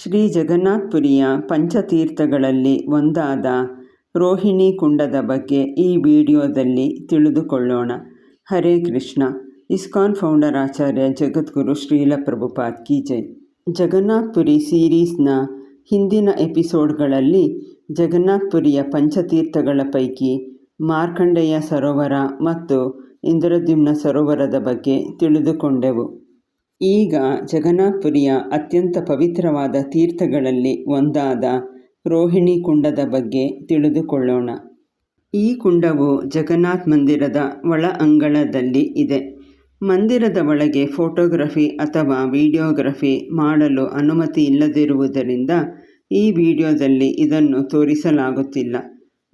ಶ್ರೀ ಜಗನ್ನಾಥಪುರಿಯ ಪಂಚತೀರ್ಥಗಳಲ್ಲಿ ಒಂದಾದ ರೋಹಿಣಿ ಕುಂಡದ ಬಗ್ಗೆ ಈ ವಿಡಿಯೋದಲ್ಲಿ ತಿಳಿದುಕೊಳ್ಳೋಣ. ಹರೇ ಕೃಷ್ಣ. ಇಸ್ಕಾನ್ ಫೌಂಡರ್ ಆಚಾರ್ಯ ಜಗದ್ಗುರು ಶ್ರೀಲ ಪ್ರಭುಪಾದ್ ಕಿ ಜೈ. ಜಗನ್ನಾಥಪುರಿ ಸೀರೀಸ್ನ ಹಿಂದಿನ ಎಪಿಸೋಡ್ಗಳಲ್ಲಿ ಜಗನ್ನಾಥಪುರಿಯ ಪಂಚತೀರ್ಥಗಳ ಪೈಕಿ ಮಾರ್ಕಂಡೇಯ ಸರೋವರ ಮತ್ತು ಇಂದ್ರದ್ಯುಮ್ನ ಸರೋವರದ ಬಗ್ಗೆ ತಿಳಿದುಕೊಂಡೆವು. ಈಗ ಜಗನ್ನಾಥಪುರಿಯ ಅತ್ಯಂತ ಪವಿತ್ರವಾದ ತೀರ್ಥಗಳಲ್ಲಿ ಒಂದಾದ ರೋಹಿಣಿ ಕುಂಡದ ಬಗ್ಗೆ ತಿಳಿದುಕೊಳ್ಳೋಣ. ಈ ಕುಂಡವು ಜಗನ್ನಾಥ ಮಂದಿರದ ಒಳ ಅಂಗಳದಲ್ಲಿ ಇದೆ. ಮಂದಿರದ ಒಳಗೆ ಫೋಟೋಗ್ರಫಿ ಅಥವಾ ವಿಡಿಯೋಗ್ರಫಿ ಮಾಡಲು ಅನುಮತಿ ಇಲ್ಲದಿರುವುದರಿಂದ ಈ ವಿಡಿಯೋದಲ್ಲಿ ಇದನ್ನು ತೋರಿಸಲಾಗುತ್ತಿಲ್ಲ.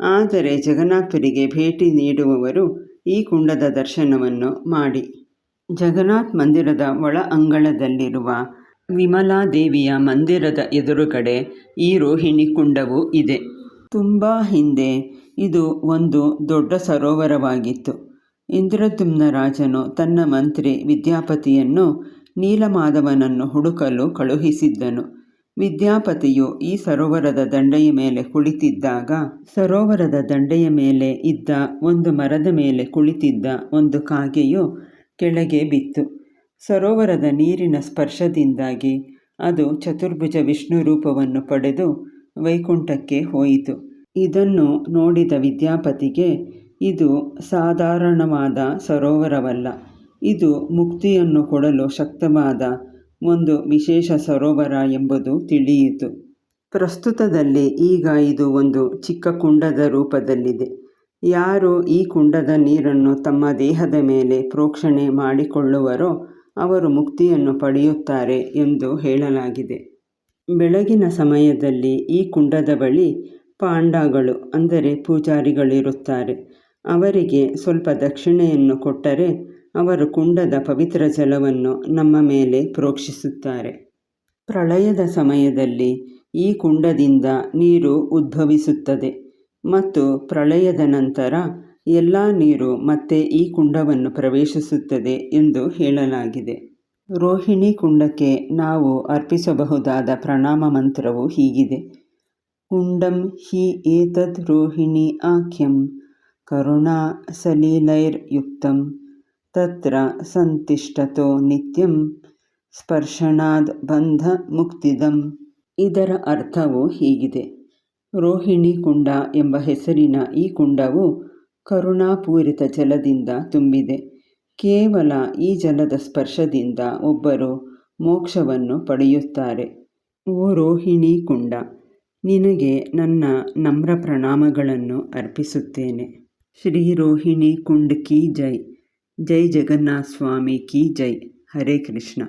ಆದರೆ ಜಗನ್ನಾಥಪುರಿಗೆ ಭೇಟಿ ನೀಡುವವರು ಈ ಕುಂಡದ ದರ್ಶನವನ್ನು ಮಾಡಿ. ಜಗನ್ನಾಥ ಮಂದಿರದ ಒಳ ಅಂಗಳದಲ್ಲಿರುವ ವಿಮಲಾದೇವಿಯ ಮಂದಿರದ ಎದುರುಗಡೆ ಈ ರೋಹಿಣಿ ಕುಂಡವು ಇದೆ. ತುಂಬ ಹಿಂದೆ ಇದು ಒಂದು ದೊಡ್ಡ ಸರೋವರವಾಗಿತ್ತು. ಇಂದ್ರದ್ಯುಮ್ನ ರಾಜನು ತನ್ನ ಮಂತ್ರಿ ವಿದ್ಯಾಪತಿಯನ್ನು ನೀಲಮಾಧವನನ್ನು ಹುಡುಕಲು ಕಳುಹಿಸಿದ್ದನು. ವಿದ್ಯಾಪತಿಯು ಈ ಸರೋವರದ ದಂಡೆಯ ಮೇಲೆ ಕುಳಿತಿದ್ದಾಗ ಸರೋವರದ ದಂಡೆಯ ಮೇಲೆ ಇದ್ದ ಒಂದು ಮರದ ಮೇಲೆ ಕುಳಿತಿದ್ದ ಒಂದು ಕಾಗೆಯು ಕೆಳಗೆ ಬಿತ್ತು. ಸರೋವರದ ನೀರಿನ ಸ್ಪರ್ಶದಿಂದಾಗಿ ಅದು ಚತುರ್ಭುಜ ವಿಷ್ಣು ರೂಪವನ್ನು ಪಡೆದು ವೈಕುಂಠಕ್ಕೆ ಹೋಯಿತು. ಇದನ್ನು ನೋಡಿದ ವಿದ್ಯಾಪತಿಗೆ ಇದು ಸಾಧಾರಣವಾದ ಸರೋವರವಲ್ಲ, ಇದು ಮುಕ್ತಿಯನ್ನು ಕೊಡಲು ಶಕ್ತವಾದ ಒಂದು ವಿಶೇಷ ಸರೋವರ ಎಂಬುದು ತಿಳಿಯಿತು. ಪ್ರಸ್ತುತದಲ್ಲಿ ಈಗ ಇದು ಒಂದು ಚಿಕ್ಕ ಕುಂಡದ ರೂಪದಲ್ಲಿದೆ. ಯಾರು ಈ ಕುಂಡದ ನೀರನ್ನು ತಮ್ಮ ದೇಹದ ಮೇಲೆ ಪ್ರೋಕ್ಷಣೆ ಮಾಡಿಕೊಳ್ಳುವರೋ ಅವರು ಮುಕ್ತಿಯನ್ನು ಪಡೆಯುತ್ತಾರೆ ಎಂದು ಹೇಳಲಾಗಿದೆ. ಬೆಳಗಿನ ಸಮಯದಲ್ಲಿ ಈ ಕುಂಡದ ಬಳಿ ಪಾಂಡಗಳು ಅಂದರೆ ಪೂಜಾರಿಗಳಿರುತ್ತಾರೆ. ಅವರಿಗೆ ಸ್ವಲ್ಪ ದಕ್ಷಿಣೆಯನ್ನು ಕೊಟ್ಟರೆ ಅವರು ಕುಂಡದ ಪವಿತ್ರ ಜಲವನ್ನು ನಮ್ಮ ಮೇಲೆ ಪ್ರೋಕ್ಷಿಸುತ್ತಾರೆ. ಪ್ರಳಯದ ಸಮಯದಲ್ಲಿ ಈ ಕುಂಡದಿಂದ ನೀರು ಉದ್ಭವಿಸುತ್ತದೆ ಮತ್ತು ಪ್ರಳಯದ ನಂತರ ಎಲ್ಲ ನೀರು ಮತ್ತೆ ಈ ಕುಂಡವನ್ನು ಪ್ರವೇಶಿಸುತ್ತದೆ ಎಂದು ಹೇಳಲಾಗಿದೆ. ರೋಹಿಣಿ ಕುಂಡಕ್ಕೆ ನಾವು ಅರ್ಪಿಸಬಹುದಾದ ಪ್ರಣಾಮ ಮಂತ್ರವು ಹೀಗಿದೆ. ಕುಂಡಂ ಹಿ ಏತದ್ ರೋಹಿಣಿ ಆಖ್ಯಂ ಕರುಣಾ ಸಲೀಲೈರ್ಯುಕ್ತಂ ತತ್ರ ಸಂತಿಷ್ಠತೋ ನಿತ್ಯಂ ಸ್ಪರ್ಶನಾದ್ ಬಂಧ ಮುಕ್ತಿದಂ. ಇದರ ಅರ್ಥವು ಹೀಗಿದೆ. ರೋಹಿಣಿ ಕುಂಡ ಎಂಬ ಹೆಸರಿನ ಈ ಕುಂಡವು ಕರುಣಾಪೂರಿತ ಜಲದಿಂದ ತುಂಬಿದೆ. ಕೇವಲ ಈ ಜಲದ ಸ್ಪರ್ಶದಿಂದ ಒಬ್ಬರು ಮೋಕ್ಷವನ್ನು ಪಡೆಯುತ್ತಾರೆ. ಓ ರೋಹಿಣಿ ಕುಂಡ, ನಿನಗೆ ನನ್ನ ನಮ್ರ ಪ್ರಣಾಮಗಳನ್ನು ಅರ್ಪಿಸುತ್ತೇನೆ. ಶ್ರೀ ರೋಹಿಣಿ ಕುಂಡ್ ಕಿ ಜೈ. ಜೈ ಜಗನ್ನಾಥ ಸ್ವಾಮಿ ಕಿ ಜೈ. ಹರೇ ಕೃಷ್ಣ.